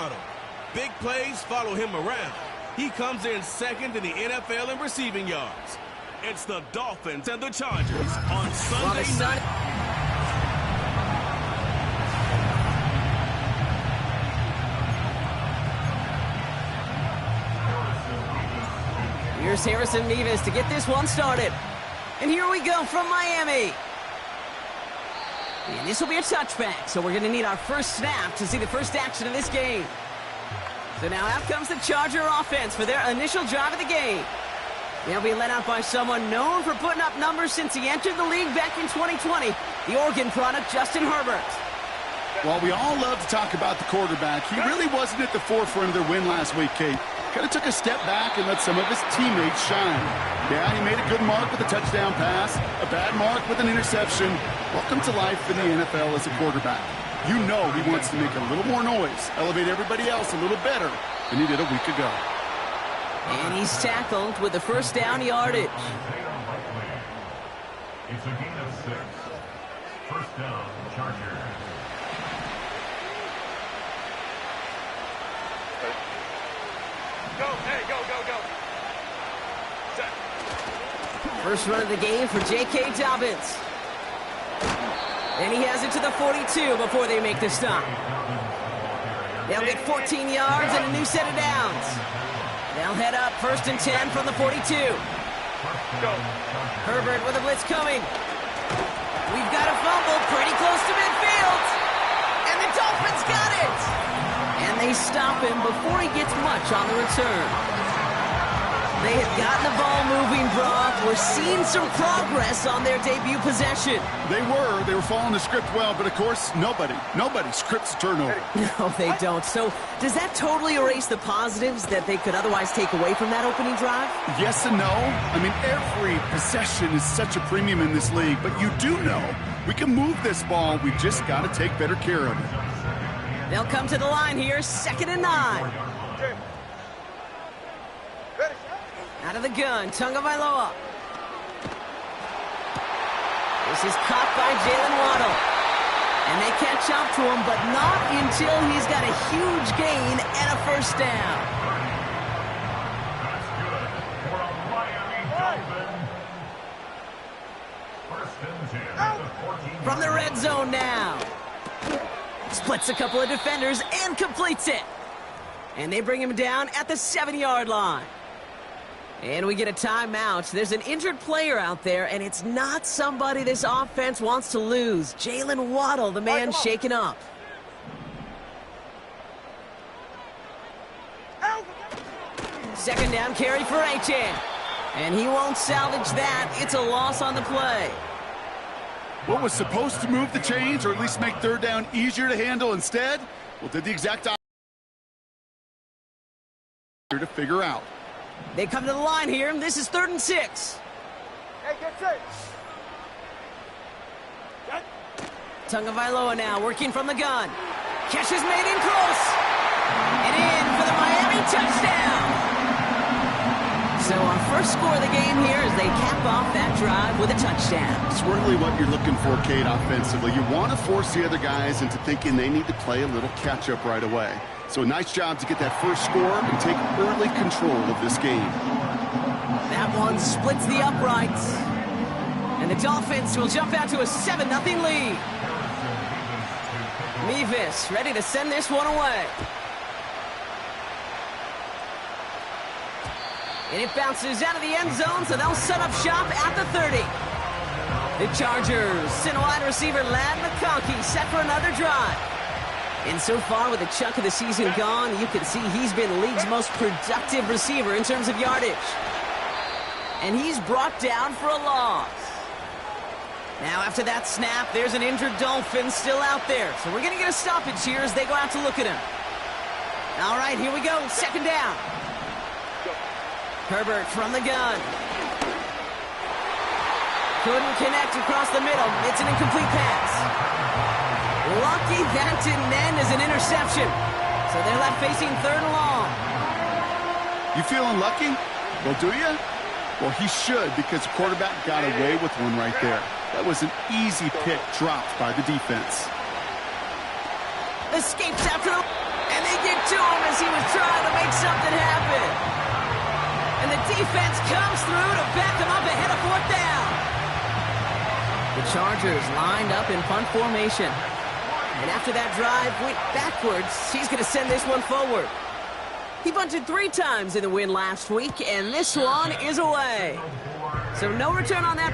Waddle. Big plays follow him around. He comes in second in the NFL in receiving yards. It's the Dolphins and the Chargers on Sunday night. Here's Harrison Mevis to get this one started. And here we go from Miami. And this will be a touchback, so we're going to need our first snap to see the first action of this game. So now out comes the Charger offense for their initial drive of the game. They'll be led out by someone known for putting up numbers since he entered the league back in 2020, the Oregon product, Justin Herbert. While we all love to talk about the quarterback, he really wasn't at the forefront of their win last week, Kate. Kind of took a step back and let some of his teammates shine. Yeah, he made a good mark with a touchdown pass, a bad mark with an interception. Welcome to life in the NFL as a quarterback. You know he wants to make a little more noise, elevate everybody else a little better than he did a week ago. And he's tackled with the first down yardage. It's a gain of 6. First down, Chargers. Go, hey, go, go, go. Set. First run of the game for J.K. Dobbins. And he has it to the 42 before they make the stop. They'll get 14 yards and a new set of downs. They'll head up first and 10 from the 42. Go. Herbert with a blitz coming. We've got a fumble pretty close to midfield. And the Dolphins got it. And they stop him before he gets much on the return. They have gotten the ball moving, Brock. We're seeing some progress on their debut possession. They were following the script well, but of course, nobody scripts a turnover. No, they don't. So does that totally erase the positives that they could otherwise take away from that opening drive? Yes and no. I mean, every possession is such a premium in this league, but you do know we can move this ball. We've just got to take better care of it. They'll come to the line here, 2nd and 9. Out of the gun, Tagovailoa. This is caught by Jalen Waddle. And they catch up to him, but not until he's got a huge gain and a first down. That's good for a Miami Dolphin. First and 10 at the 14. From the red zone now. Splits a couple of defenders and completes it. And they bring him down at the 7-yard line. And we get a timeout. There's an injured player out there, and it's not somebody this offense wants to lose. Jalen Waddle, the man shaken up. Second down carry for Achane. And he won't salvage that. It's a loss on the play. What was supposed to move the chains, or at least make third down easier to handle instead, well, did the exact opposite to figure out. They come to the line here, and this is 3rd and 6. Hey, get set. Tagovailoa now working from the gun. Catch is made in close. And in for the Miami touchdown. So our first score of the game here as they cap off that drive with a touchdown. It's really what you're looking for, Kate, offensively. You want to force the other guys into thinking they need to play a little catch-up right away. So a nice job to get that first score and take early control of this game. That one splits the uprights. And the Dolphins will jump out to a 7-0 lead. Mevis ready to send this one away. And it bounces out of the end zone, so they'll set up shop at the 30. The Chargers send wide receiver Ladd McConkey set for another drive. And so far, with a chunk of the season gone, you can see he's been the league's most productive receiver in terms of yardage. And he's brought down for a loss. Now, after that snap, there's an injured Dolphin still out there. So we're going to get a stoppage here as they go out to look at him. All right, here we go. 2nd down. Herbert from the gun. Couldn't connect across the middle. It's an incomplete pass. Lucky that didn't end as an interception. So they're left facing 3rd and long. You feeling lucky? Well, do you? Well, he should, because the quarterback got away with one right there. That was an easy pick dropped by the defense. Escapes after the... And they get to as he was trying to make something happen. And the defense comes through to back him up ahead of fourth down. The Chargers lined up in punt formation. And after that drive went backwards, he's going to send this one forward. He punted 3 times in the win last week, and this one is away. So no return on that.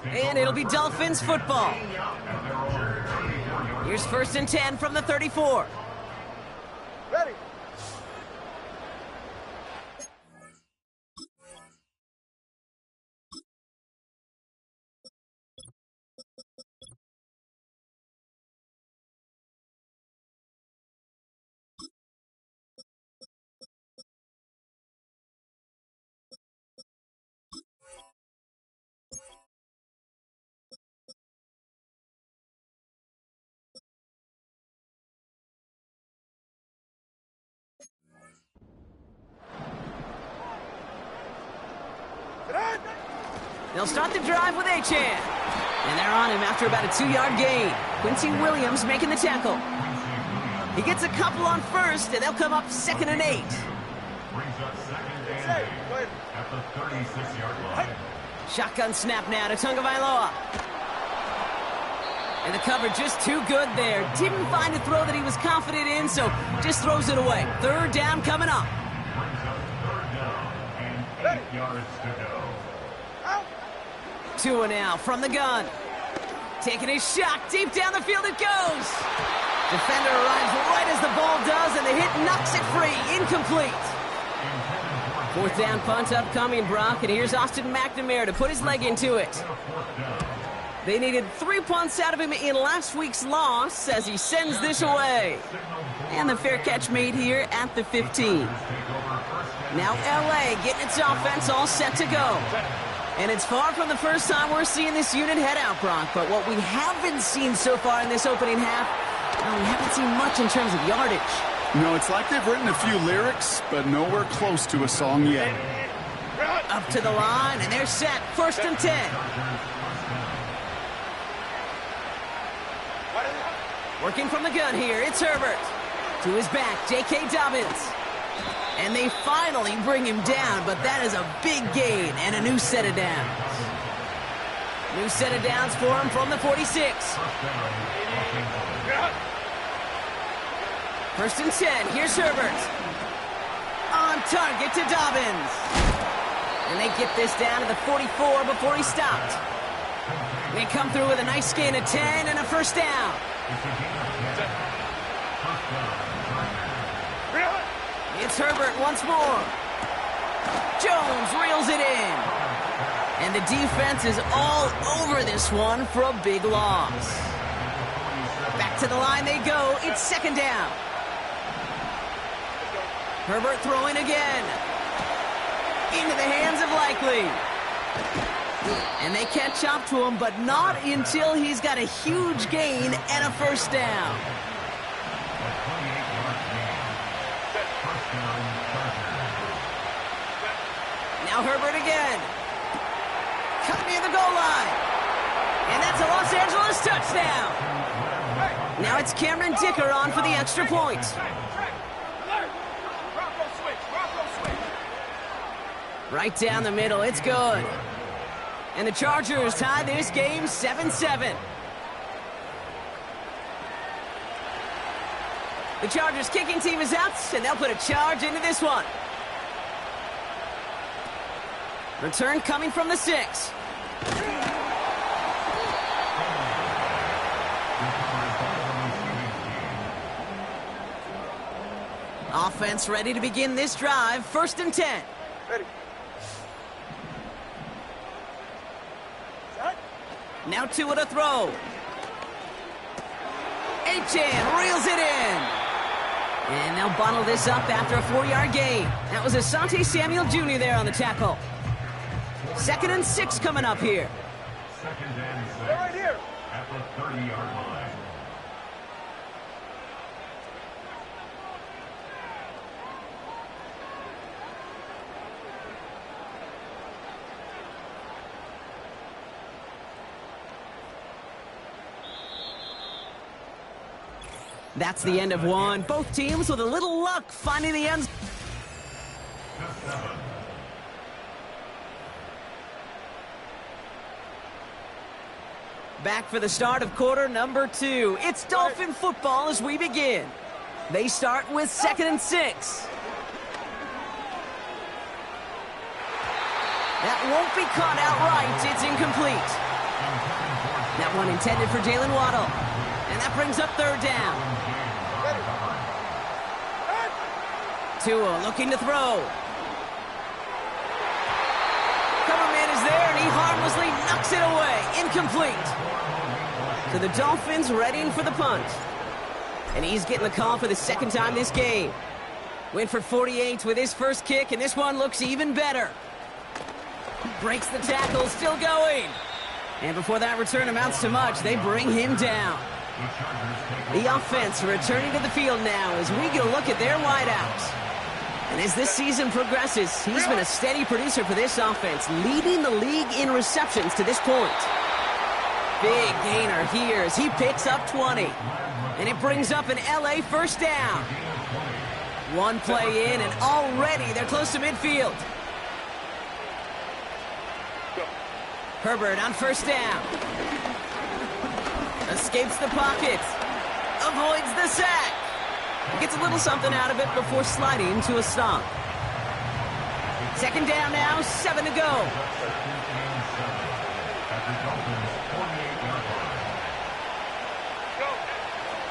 And it'll be Dolphins football. Here's 1st and 10 from the 34. Ready. They'll start the drive with Achane. And they're on him after about a 2-yard gain. Quincy Williams making the tackle. He gets a couple on first, and they'll come up 2nd and 8. Brings up 2nd and 8 at the 36-yard line. Shotgun snap now to Tagovailoa. And the cover just too good there. Didn't find a throw that he was confident in, so just throws it away. 3rd down coming up. Brings up 3rd down and 8 yards to go. Tua now from the gun. Taking his shot. Deep down the field it goes. Defender arrives right as the ball does, and the hit knocks it free. Incomplete. 4th down punt upcoming, Brock, and here's Austin McNamara to put his leg into it. They needed 3 punts out of him in last week's loss as he sends this away. And the fair catch made here at the 15. Now LA getting its offense all set to go. And it's far from the first time we're seeing this unit head out, Brock. But what we haven't seen so far in this opening half, well, we haven't seen much in terms of yardage. No, it's like they've written a few lyrics, but nowhere close to a song yet. Up to the line, and they're set. 1st and 10. Working from the gun here, it's Herbert. To his back, J.K. Dobbins. And they finally bring him down, but that is a big gain and a new set of downs. New set of downs for him from the 46. 1st and 10, here's Herbert. On target to Dobbins. And they get this down to the 44 before he stopped. They come through with a nice gain of 10 and a 1st down. It's Herbert once more. Jones reels it in. And the defense is all over this one for a big loss. Back to the line they go. It's 2nd down. Herbert throwing again. Into the hands of Likely. And they catch up to him, but not until he's got a huge gain and a 1st down. Now Herbert again. Cut near the goal line. And that's a Los Angeles touchdown. Now it's Cameron Dicker on for the extra point. Right down the middle. It's good. And the Chargers tie this game 7-7. The Chargers kicking team is out, and they'll put a charge into this one. Return coming from the 6. Offense ready to begin this drive. 1st and 10. Ready. Set. Now Tua to throw. Achane reels it in. And they'll bundle this up after a 4-yard gain. That was Asante Samuel Jr. there on the tackle. 2nd and 6 coming up here. 2nd and 6. They're right here. At the 30-yard line. That's the end of one. Both teams with a little luck finding the end. Back for the start of quarter number 2. It's Dolphin football as we begin. They start with 2nd and 6. That won't be caught outright. It's incomplete. That one intended for Jalen Waddle. And that brings up 3rd down. Tua looking to throw. Cover man is there, and he harmlessly knocks it away. Incomplete. So the Dolphins readying for the punt. And he's getting the call for the 2nd time this game. Went for 48 with his first kick, and this one looks even better. Breaks the tackle, still going. And before that return amounts to much, they bring him down. The offense returning to the field now as we get a look at their wideouts. And as this season progresses, he's been a steady producer for this offense, leading the league in receptions to this point. Big gainer here as he picks up 20. And it brings up an LA 1st down. One play in, and already they're close to midfield. Herbert on 1st down. Escapes the pocket. Avoids the sack. Gets a little something out of it before sliding to a stop. 2nd down now, 7 to go.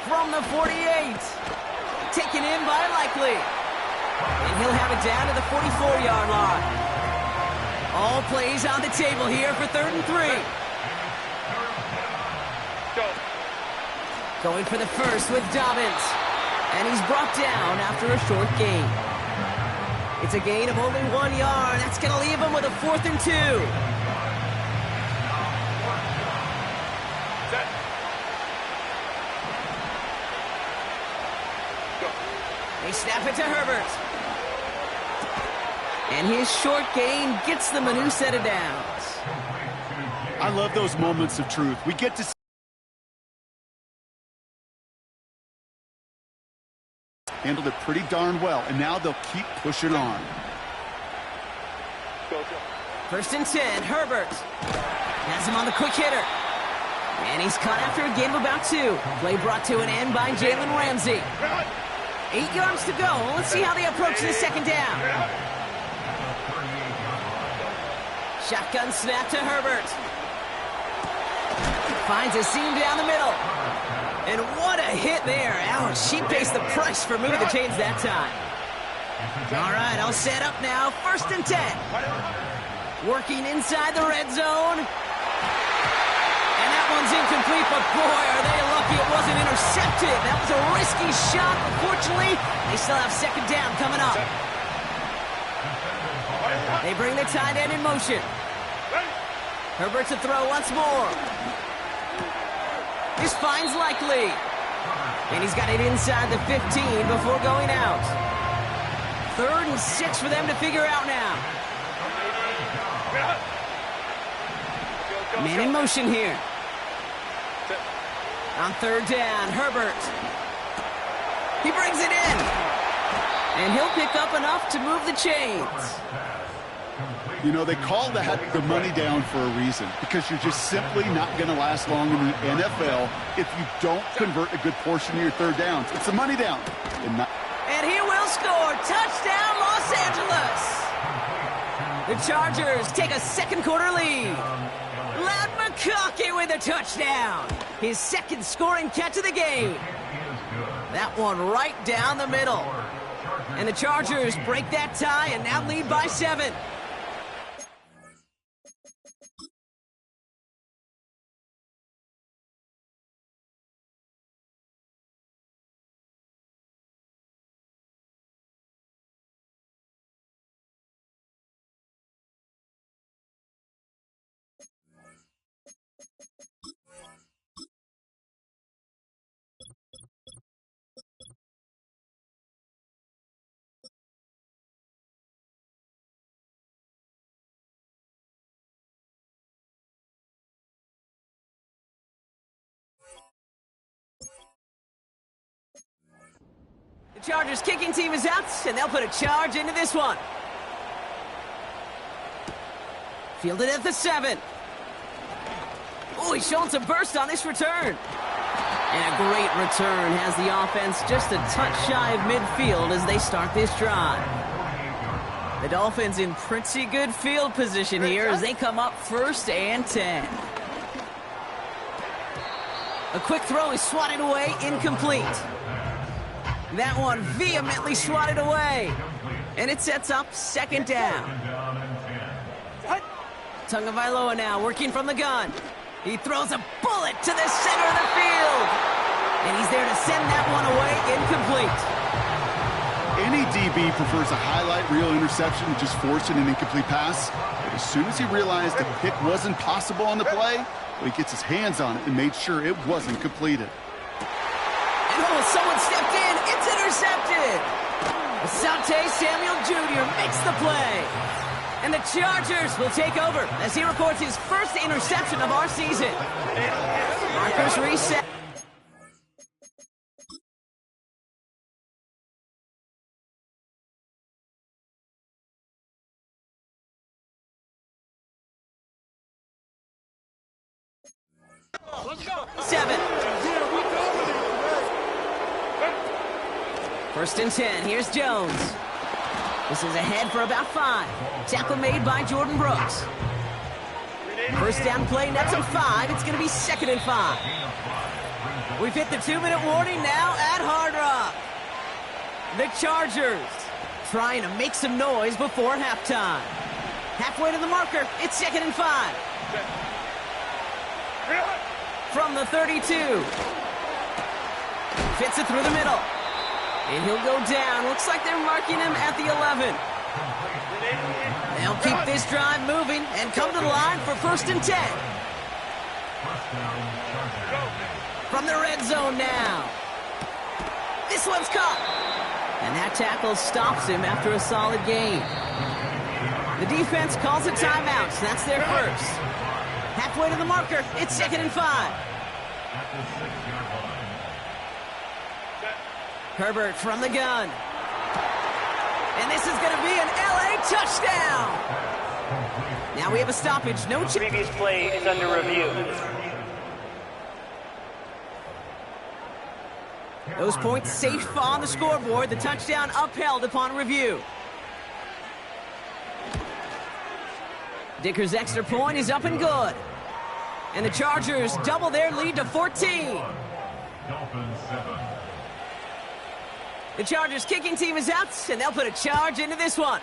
From the 48. Taken in by Likely. And he'll have it down to the 44-yard line. All plays on the table here for 3rd and 3. Going for the 1st with Dobbins. And he's brought down after a short gain. It's a gain of only 1 yard. That's going to leave him with a 4th and 2. Set. Go. They snap it to Herbert. And his short gain gets them a new set of downs. I love those moments of truth. We get to see handled it pretty darn well, and now they'll keep pushing on. Go, go. 1st and 10, Herbert. Has him on the quick hitter. And he's caught after a gain of about 2. Play brought to an end by Jalen Ramsey. 8 yards to go. Let's see how they approach the 2nd down. Shotgun snap to Herbert. Finds a seam down the middle. And what a hit there. Ouch, she pays the price for moving the chains that time. All right, all set up now. 1st and 10. Working inside the red zone. And that one's incomplete, but boy, are they lucky it wasn't intercepted. That was a risky shot, but fortunately, they still have 2nd down coming up. They bring the tight end in motion. Herbert to throw once more. This finds Likely. And he's got it inside the 15 before going out. 3rd and 6 for them to figure out now. Man in motion here. On 3rd down, Herbert. He brings it in. And he'll pick up enough to move the chains. You know, they call that the money down for a reason, because you're just simply not going to last long in the NFL if you don't convert a good portion of your third downs. It's a money down. And he will score. Touchdown, Los Angeles. The Chargers take a second quarter lead. Ladd McConkey with a touchdown. His second scoring catch of the game. That one right down the middle. And the Chargers break that tie and now lead by 7. The Chargers kicking team is out, and they'll put a charge into this one. Fielded at the 7. Oh, he's showing some burst on this return. And a great return has the offense just a touch shy of midfield as they start this drive. The Dolphins in pretty good field position here as they come up 1st and 10. A quick throw is swatted away, incomplete. That one vehemently swatted away. And it sets up 2nd down. Tagovailoa now working from the gun. He throws a bullet to the center of the field. And he's there to send that one away, incomplete. Any DB prefers a highlight reel interception to just forcing an incomplete pass. But as soon as he realized the pick wasn't possible on the play, well, he gets his hands on it and made sure it wasn't completed. And oh, someone stepped in. It's intercepted. Asante Samuel Jr. makes the play. And the Chargers will take over as he records his first interception of our season. Markers reset. Let's go. 7. 1st and 10. Here's Jones. This is ahead for about 5. Tackle made by Jordan Brooks. First down play, nets him 5. It's going to be 2nd and 5. We've hit the 2-minute warning now at Hard Rock. The Chargers trying to make some noise before halftime. Halfway to the marker, it's 2nd and 5. From the 32. Fits it through the middle. And he'll go down. Looks like they're marking him at the 11. They'll keep this drive moving and come to the line for 1st and 10. From the red zone now. This one's caught. And that tackle stops him after a solid gain. The defense calls a timeout, so that's their first. Halfway to the marker, it's 2nd and 5. Herbert from the gun. And this is going to be an LA touchdown. Now we have a stoppage. No previous play is under review. Those points safe on the scoreboard. The touchdown upheld upon review. Dicker's extra point is up and good. And the Chargers double their lead to 14. Dolphins 7. The Chargers kicking team is out, and they'll put a charge into this one.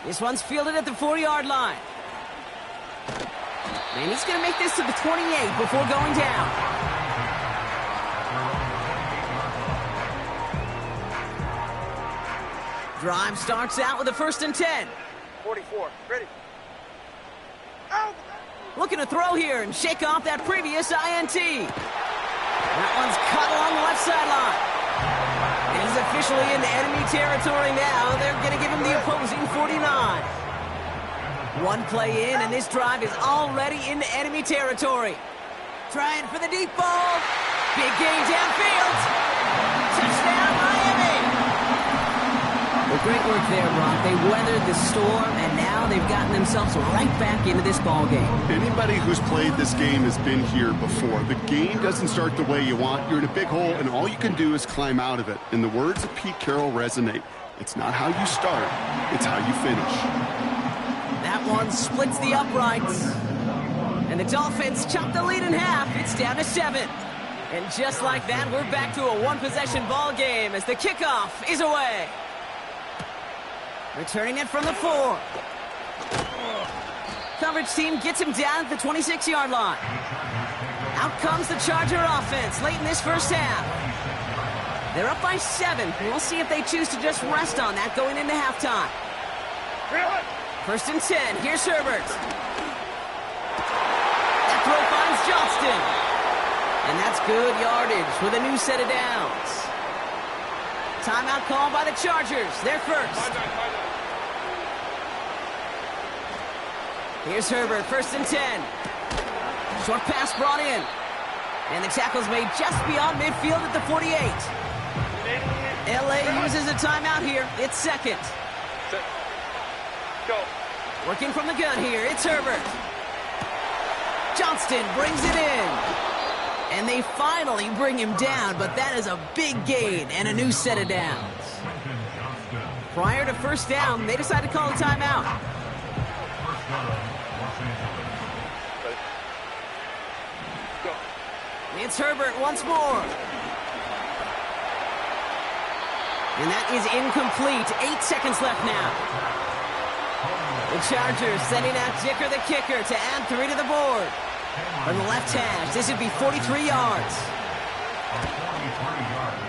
This one's fielded at the 40-yard line. And he's going to make this to the 28 before going down. Drive starts out with a 1st and 10. 44. Ready. Looking to throw here and shake off that previous INT. That one's cut along the left sideline. And he's officially into enemy territory now. They're going to give him the opposing 49. One play in, and this drive is already into enemy territory. Trying for the deep ball. Big gain downfield. Touchdown, Miami. The Great work there, Brock. They weathered the storm, and now they've gotten themselves right back into this ball game. Anybody who's played this game has been here before. The game doesn't start the way you want. You're in a big hole, and all you can do is climb out of it. And the words of Pete Carroll resonate. It's not how you start, it's how you finish. That one splits the uprights. And the Dolphins chop the lead in half. It's down to 7. And just like that, we're back to a one-possession ball game as the kickoff is away. Returning it from the 4. Coverage team gets him down at the 26-yard line. Out comes the Charger offense late in this first half. They're up by 7. We'll see if they choose to just rest on that going into halftime. 1st and 10. Here's Herbert. That throw finds Johnston. And that's good yardage with a new set of downs. Timeout called by the Chargers. They're first. Here's Herbert, 1st and 10. Short pass brought in. And the tackle's made just beyond midfield at the 48. LA uses a timeout here. It's second. Go. Working from the gun here, it's Herbert. Johnston brings it in. And they finally bring him down, but that is a big gain and a new set of downs. Prior to first down, they decided to call a timeout. It's Herbert once more. And that is incomplete. 8 seconds left now. The Chargers sending out Dicker the kicker to add 3 to the board. From the left hash, this would be 43 yards.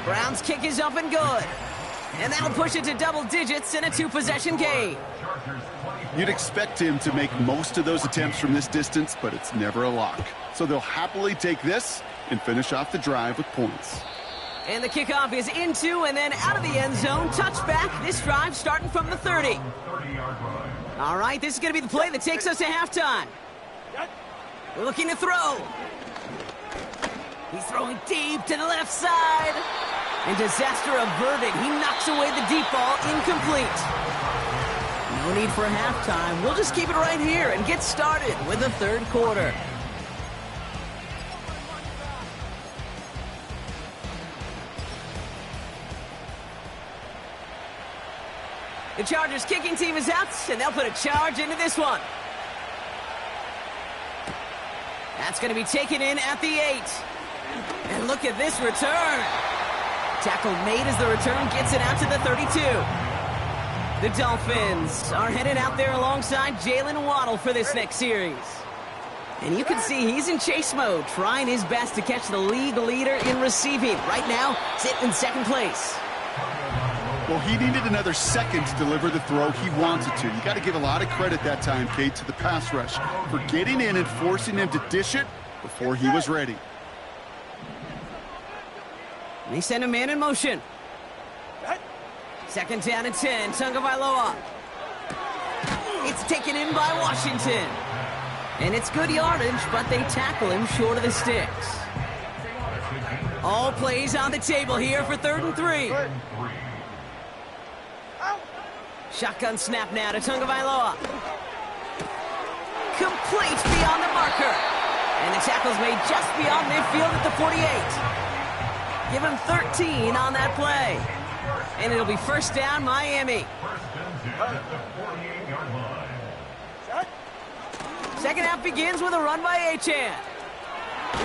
Browns kick is up and good. And that'll push it to double digits in a 2-possession game. You'd expect him to make most of those attempts from this distance, but it's never a lock. So they'll happily take this and finish off the drive with points. And the kickoff is into and then out of the end zone. Touchback. This drive starting from the 30. All right, this is going to be the play that takes us to halftime. Looking to throw. He's throwing deep to the left side. And disaster averted. He knocks away the deep ball. Incomplete. No need for halftime. We'll just keep it right here and get started with the third quarter. The Chargers kicking team is out, and they'll put a charge into this one. That's going to be taken in at the 8. And look at this return. Tackle made as the return gets it out to the 32. The Dolphins are headed out there alongside Jalen Waddle for this next series. And you can see he's in chase mode, trying his best to catch the league leader in receiving. Right now, sitting in second place. Well, he needed another second to deliver the throw he wanted to. You got to give a lot of credit that time, Kate, to the pass rush for getting in and forcing him to dish it before he was ready. And they send a man in motion. 2nd down and 10, Tagovailoa. It's taken in by Washington. And it's good yardage, but they tackle him short of the sticks. All plays on the table here for 3rd and 3. Shotgun snap now to Tagovailoa. Complete beyond the marker. And the tackle's made just beyond midfield at the 48. Give him 13 on that play. And it'll be 1st down, Miami. Second half begins with a run by Achane.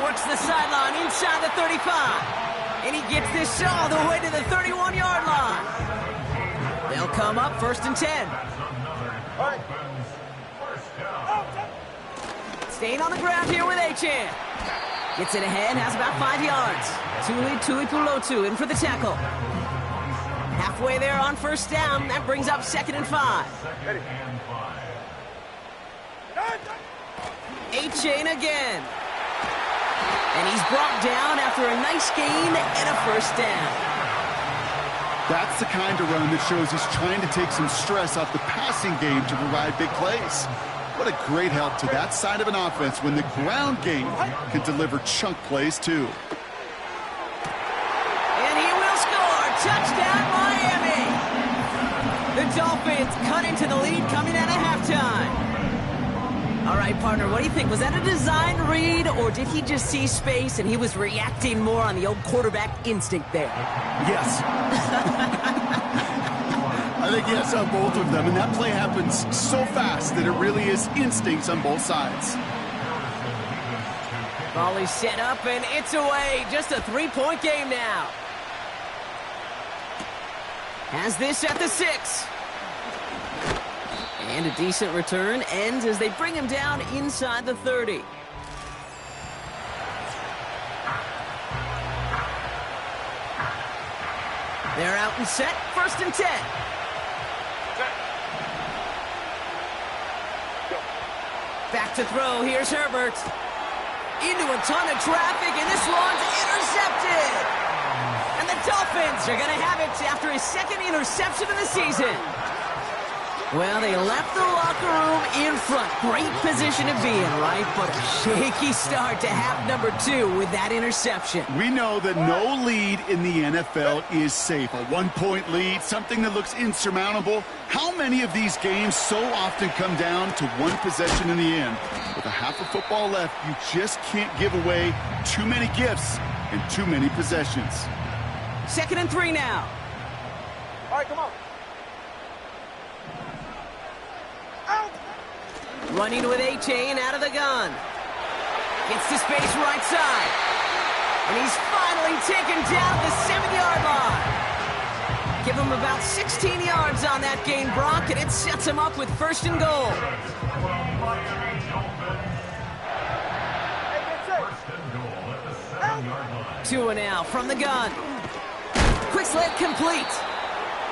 Works the sideline inside the 35. And he gets this all the way to the 31-yard line. They'll come up 1st and 10. Staying on the ground here with Achane. Gets it ahead, has about 5 yards. Tuipulotu in for the tackle. Halfway there on 1st down. That brings up 2nd and 5. Achane again. And he's brought down after a nice gain and a 1st down. That's the kind of run that shows he's trying to take some stress off the passing game to provide big plays. What a great help to that side of an offense when the ground game can deliver chunk plays too. And he will score. Touchdown, Miami. Dolphins cut into the lead coming out of halftime. All right, partner, what do you think? Was that a design read, or did he just see space and he was reacting more on the old quarterback instinct there? Yes. I think yes on both of them, and that play happens so fast that it really is instincts on both sides. Volley set up, and it's away. Just a 3-point game now. Has this at the 6. And a decent return ends as they bring him down inside the 30. They're out and set. 1st and 10. Back to throw. Here's Herbert. Into a ton of traffic, and this one's intercepted. And the Dolphins are going to have it after his 2nd interception of the season. Well, they left the locker room in front. Great position to be in, right? But a shaky start to half number 2 with that interception. We know that no lead in the NFL is safe. A 1-point lead, something that looks insurmountable. How many of these games so often come down to one possession in the end? With a half of football left, you just can't give away too many gifts and too many possessions. 2nd and 3 now. All right, come on. Out. Running with A-Chain out of the gun. Gets to space right side. And he's finally taken down the 7-yard line. Give him about 16 yards on that gain, Brock, and it sets him up with 1st and goal. Two and out from the gun. Quick slant complete.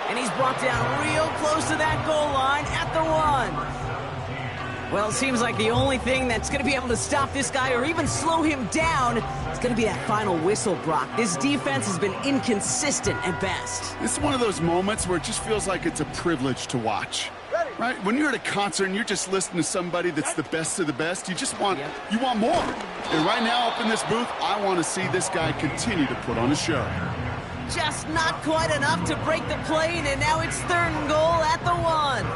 And he's brought down real close to that goal line at the 1. Well, it seems like the only thing that's going to be able to stop this guy or even slow him down is going to be that final whistle, Brock. This defense has been inconsistent at best. This is one of those moments where it just feels like it's a privilege to watch. Right? When you're at a concert and you're just listening to somebody that's the best of the best, you just want, you want more. And right now up in this booth, I want to see this guy continue to put on a show. Just not quite enough to break the plane, and now it's 3rd and goal at the 1.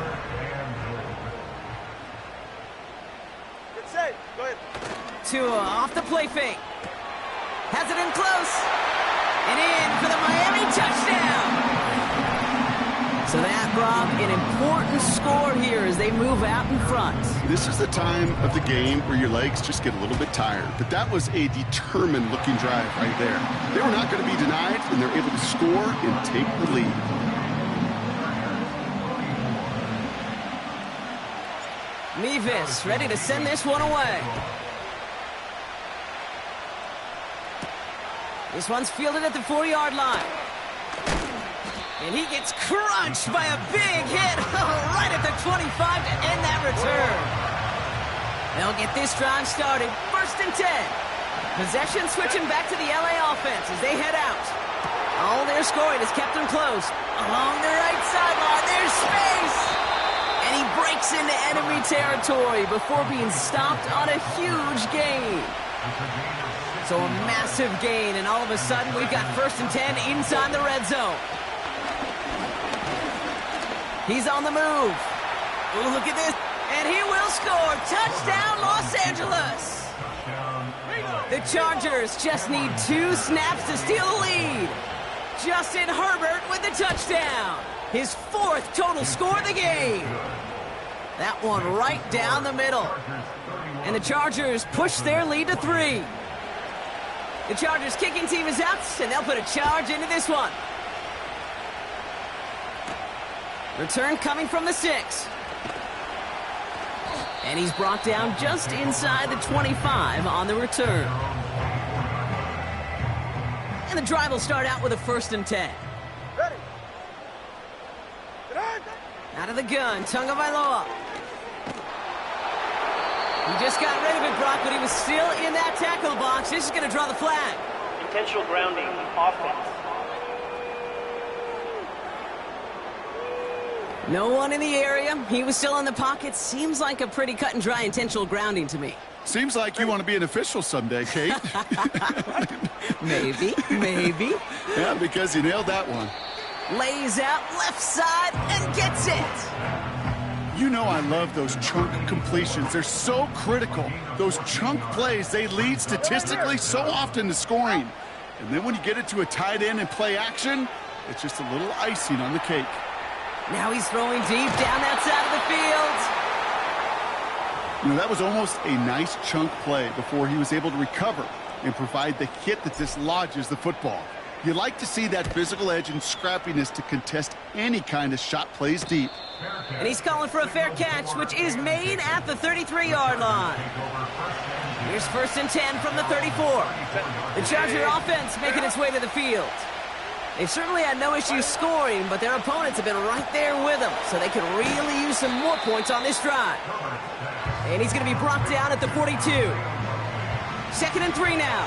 Get safe. Go ahead. Tua off the play fake. Has it in close. And in for the Miami touchdown. So that, Rob, an important score here as they move out in front. This is the time of the game where your legs just get a little bit tired. But that was a determined-looking drive right there. They were not going to be denied, and they're able to score and take the lead. Mevis ready to send this one away. This one's fielded at the 4-yard line. And he gets crunched by a big hit right at the 25 to end that return. They'll get this drive started. 1st and 10. Possession switching back to the LA offense as they head out. All their scoring has kept them close. Along the right sideline, there's space. And he breaks into enemy territory before being stopped on a huge gain. So a massive gain, and all of a sudden we've got 1st and 10 inside the red zone. He's on the move. Ooh, look at this. And he will score. Touchdown, Los Angeles. The Chargers just need 2 snaps to steal the lead. Justin Herbert with the touchdown. His 4th total score of the game. That one right down the middle. And the Chargers push their lead to 3. The Chargers kicking team is out, and they'll put a charge into this one. Return coming from the 6. And he's brought down just inside the 25 on the return. And the drive will start out with a 1st and 10. Ready. Out of the gun, Tagovailoa. He just got rid of it, Brock, but he was still in that tackle box. This is going to draw the flag. Intentional grounding, offense. No one in the area. He was still in the pocket. Seems like a pretty cut and dry intentional grounding to me. Seems like you want to be an official someday, Kate. Maybe. Yeah, because you nailed that one. Lays out left side and gets it. You know I love those chunk completions. They're so critical. Those chunk plays, they lead statistically so often to scoring. And then when you get it to a tight end and play action, it's just a little icing on the cake. Now he's throwing deep down that side of the field. You know, that was almost a nice chunk play before he was able to recover and provide the hit that dislodges the football. You like to see that physical edge and scrappiness to contest any kind of shot plays deep. And he's calling for a fair catch, which is made at the 33-yard line. Here's 1st and 10 from the 34. The Charger offense making its way to the field. They've certainly had no issue scoring, but their opponents have been right there with them, so they could really use some more points on this drive. And he's going to be brought down at the 42. 2nd and 3 now.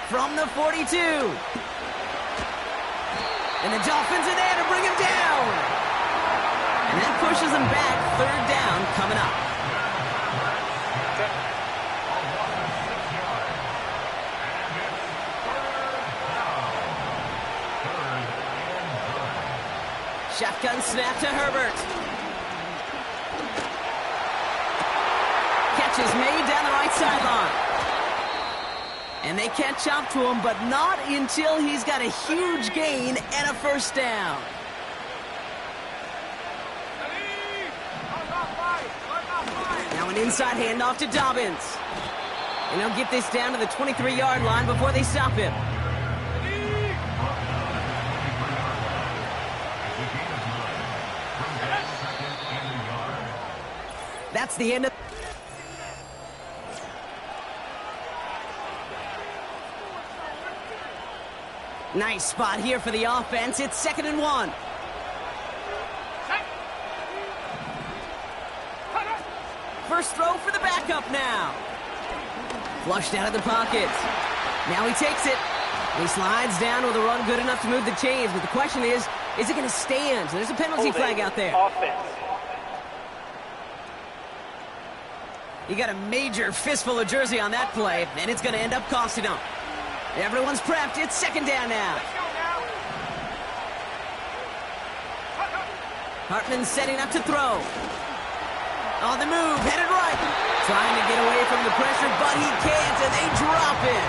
From the 42. And the Dolphins are there to bring him down. And that pushes him back. 3rd down coming up. Shotgun snap to Herbert. Catch is made down the right sideline. And they catch up to him, but not until he's got a huge gain and a 1st down. Now an inside handoff to Dobbins. And he'll get this down to the 23-yard line before they stop him. That's the end of... Nice spot here for the offense. It's 2nd and 1. First throw for the backup now. Flushed out of the pocket. Now he takes it. He slides down with a run good enough to move the chains. But the question is it going to stand? So there's a penalty flag out there. Offense. You got a major fistful of jersey on that play, and it's going to end up costing him. Everyone's prepped. It's 2nd down now. Hartman setting up to throw. On the move, headed right. Trying to get away from the pressure, but he can't, and they drop it.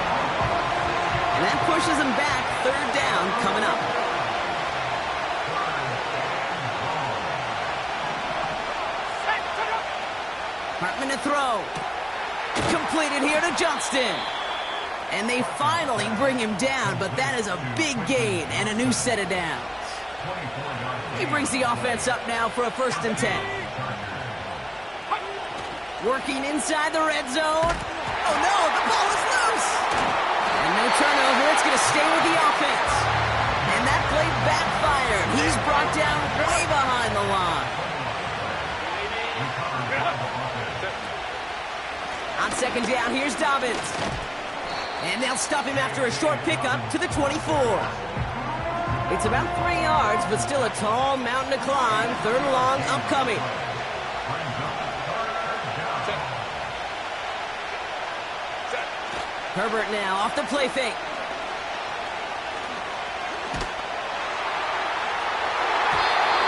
And that pushes him back. 3rd down coming up. Hartman to throw. Completed here to Johnston. And they finally bring him down, but that is a big gain and a new set of downs. He brings the offense up now for a 1st and 10. Working inside the red zone. Oh no, the ball is loose. And no turnover, it's going to stay with the offense. And that play backfired. He's brought down way behind the line. On 2nd down, here's Dobbins. And they'll stop him after a short pickup to the 24. It's about 3 yards, but still a tall mountain to climb. 3rd and long upcoming. Herbert now off the play fake.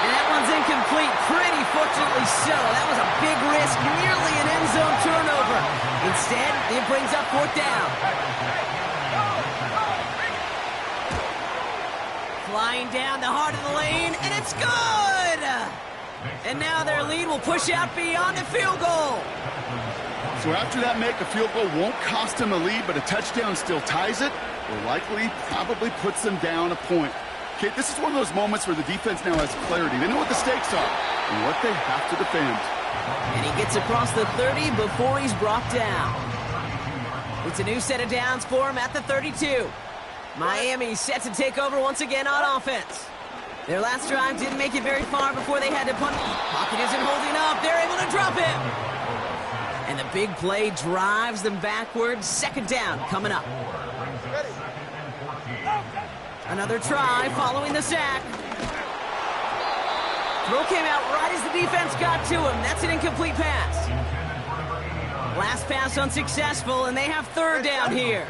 And that one's incomplete. Pretty fortunately so. That was a big risk, nearly an end zone turnover. Instead, it brings up 4th down. Flying down the heart of the lane, and it's good! And now their lead will push out beyond the field goal. So after that make, a field goal won't cost them a lead, but a touchdown still ties it, or likely probably puts them down a point. Okay, this is one of those moments where the defense now has clarity. They know what the stakes are and what they have to defend. And he gets across the 30 before he's brought down. It's a new set of downs for him at the 32. Miami set to take over once again on offense. Their last drive didn't make it very far before they had to punt. Pocket isn't holding up. They're able to drop him. And the big play drives them backwards. 2nd down coming up. Another try following the sack. Throw came out right as the defense got to him. That's an incomplete pass. Last pass unsuccessful, and they have third down here.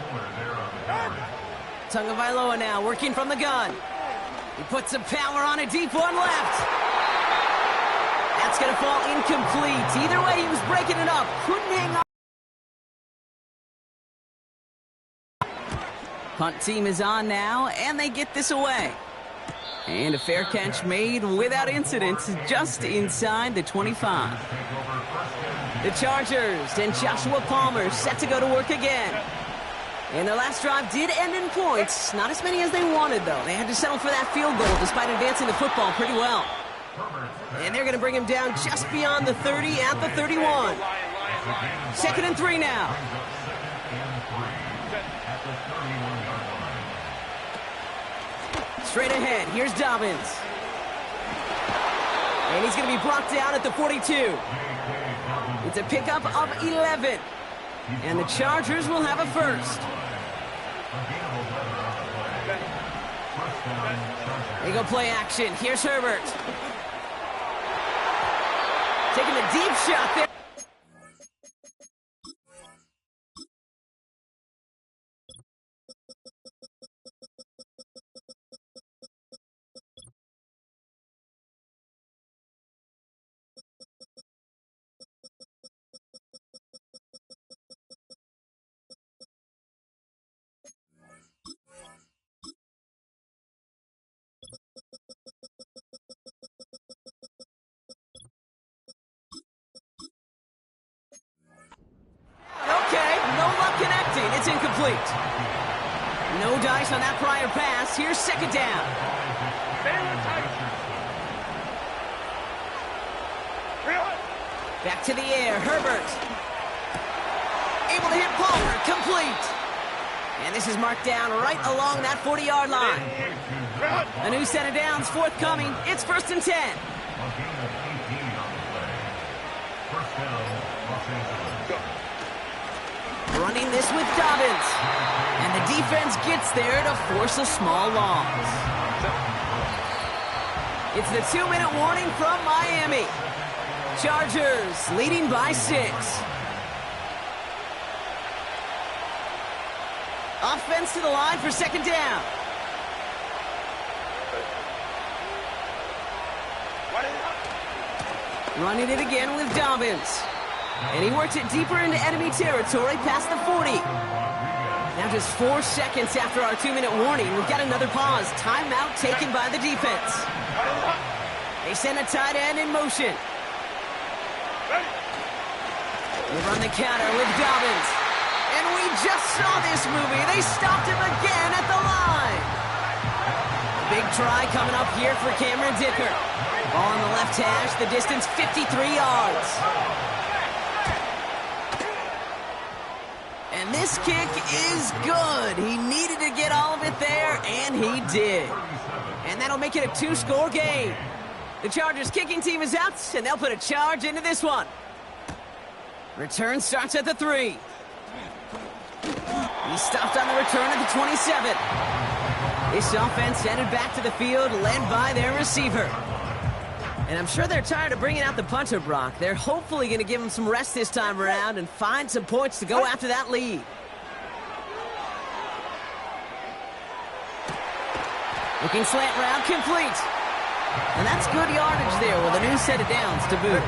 Tagovailoa now working from the gun. He puts some power on a deep one left. That's going to fall incomplete. Either way, he was breaking it up. Couldn't hang on. Punt team is on now, and they get this away. And a fair catch made without incident, just inside the 25. The Chargers and Joshua Palmer set to go to work again. And their last drive did end in points. Not as many as they wanted, though. They had to settle for that field goal despite advancing the football pretty well. And they're going to bring him down just beyond the 30 at the 31. 2nd and 3 now. Straight ahead, here's Dobbins. And he's going to be brought down at the 42. It's a pickup of 11. And the Chargers will have a first. They go play action. Here's Herbert. Taking a deep shot there. It's incomplete. No dice on that prior pass. Here's 2nd down. Back to the air. Herbert. Able to hit Palmer. Complete. And this is marked down right along that 40-yard line. A new set of downs forthcoming. It's 1st and 10. Running this with Dobbins. And the defense gets there to force a small loss. It's the 2-minute warning from Miami. Chargers leading by 6. Offense to the line for 2nd down. Running it again with Dobbins. And he works it deeper into enemy territory past the 40. Now just 4 seconds after our 2-minute warning, we've got another pause. Timeout taken by the defense. They send a tight end in motion. They run the counter with Dobbins. And we just saw this movie. They stopped him again at the line. Big try coming up here for Cameron Dicker. Ball on the left hash, the distance 53 yards. And this kick is good. He needed to get all of it there, and he did. And that'll make it a 2-score game. The Chargers kicking team is out, and they'll put a charge into this one. Return starts at the 3. He stopped on the return at the 27. This offense headed back to the field, led by their receiver. And I'm sure they're tired of bringing out the punter, Brock. They're hopefully going to give him some rest this time around and find some points to go after that lead. Looking slant route, complete. And that's good yardage there with a new set of downs to boot.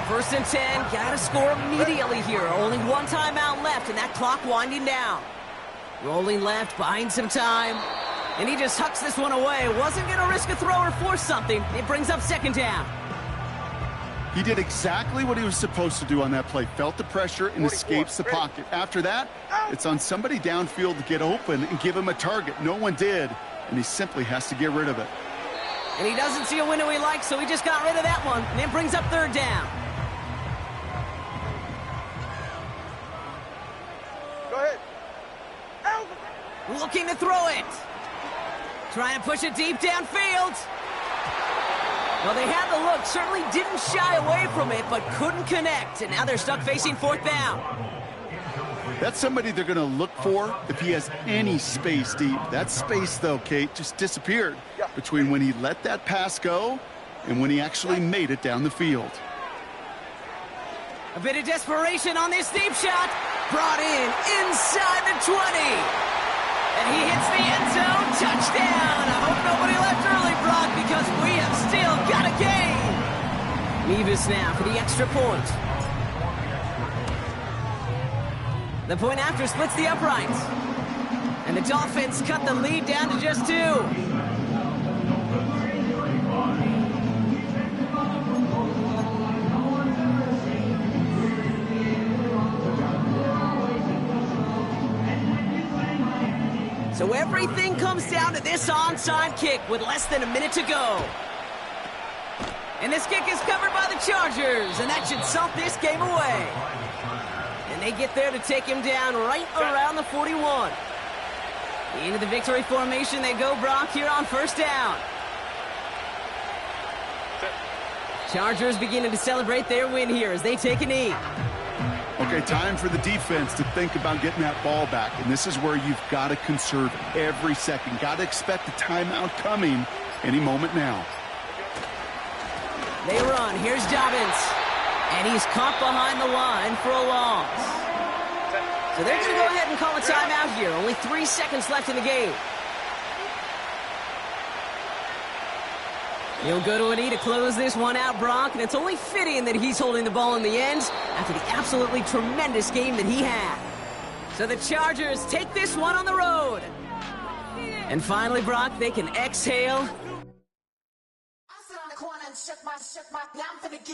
1st and 10, got to score immediately here. Only one timeout left, and that clock winding down. Rolling left, buying some time. And he just hucks this one away. Wasn't going to risk a throw or force something. It brings up 2nd down. He did exactly what he was supposed to do on that play. Felt the pressure and escapes the pocket. After that, it's on somebody downfield to get open and give him a target. No one did, and he simply has to get rid of it. And he doesn't see a window he likes, so he just got rid of that one. And it brings up 3rd down. Go ahead. Looking to throw it. Trying to push it deep downfield. Well, they had the look. Certainly didn't shy away from it, but couldn't connect. And now they're stuck facing 4th down. That's somebody they're going to look for if he has any space deep. That space, though, Kate, just disappeared between when he let that pass go and when he actually made it down the field. A bit of desperation on this deep shot. Brought in inside the 20. And he hits the end zone. Touchdown. I hope nobody left early, Brock, because we have still got a game. Mevis now for the extra point. The point after splits the uprights. And the Dolphins cut the lead down to just 2. So everything comes down to this onside kick with less than a minute to go. And this kick is covered by the Chargers, and that should salt this game away. And they get there to take him down right around the 41. Into the victory formation they go, Brock, here on first down. Chargers beginning to celebrate their win here as they take a knee. Okay, time for the defense to think about getting that ball back. And this is where you've got to conserve every second. Got to expect a timeout coming any moment now. They run. Here's Dobbins. And he's caught behind the line for a loss. So they're going to go ahead and call a timeout here. Only 3 seconds left in the game. He'll go to a knee to close this one out, Brock, and it's only fitting that he's holding the ball in the end after the absolutely tremendous game that he had. So the Chargers take this one on the road. And finally, Brock, they can exhale.